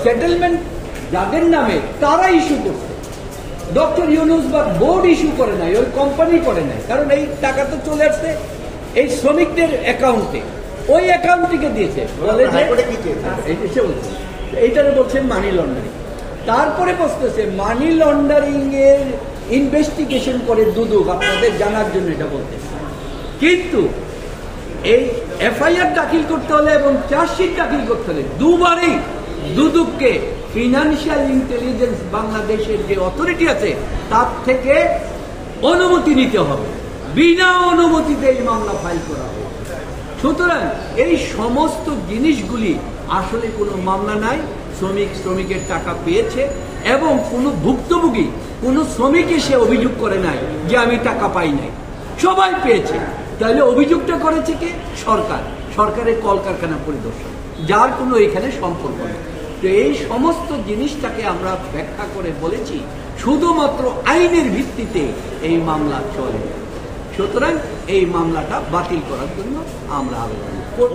Settlement যাদের নামে তারা ইস্যু করছে, ডক্টর ইউনূস বা বোর্ড ইস্যু করে নাই, ওই কোম্পানি করে নাই, কারণ এই টাকা তো চলে আসছে এই শ্রমিকদের অ্যাকাউন্টে, ওই অ্যাকাউন্ট থেকে দিয়েছে, বলে যে এইটারে বলছেন মানি লন্ডারিং। তারপরে বসতেছে মানি লন্ডারিং এর ইনভেস্টিগেশন করে দুদক, আপনাদের জানার জন্য এটা বলতেছে। কিন্তু এই এফআইআর দাখিল করতে হলে এবং চার্জশিট দাখিল করতে হলে দুবারই দুদককে ফিনান্সিয়াল ইন্টেলিজেন্স বাংলাদেশের যে অথরিটি আছে তার থেকে অনুমতি নিতে হবে, বিনা অনুমতিতে এই মামলা ফাইল করা হবে। সুতরাং এই সমস্ত জিনিসগুলি আসলে কোনো মামলা নাই, শ্রমিকের টাকা পেয়েছে এবং কোনো ভুক্তভোগী কোনো শ্রমিক এসে অভিযোগ করে নাই যে আমি টাকা পাই নাই, সবাই পেয়েছে। তাহলে অভিযোগটা করেছে কে? সরকারের কলকারখানা পরিদর্শন, যার কোনো এখানে সম্পর্ক নেই। তো এই সমস্ত জিনিসটাকে আমরা ব্যাখ্যা করে বলেছি শুধুমাত্র আইনের ভিত্তিতে এই মামলা চলে, সুতরাং এই মামলাটা বাতিল করার জন্য আমরা আবেদন করব।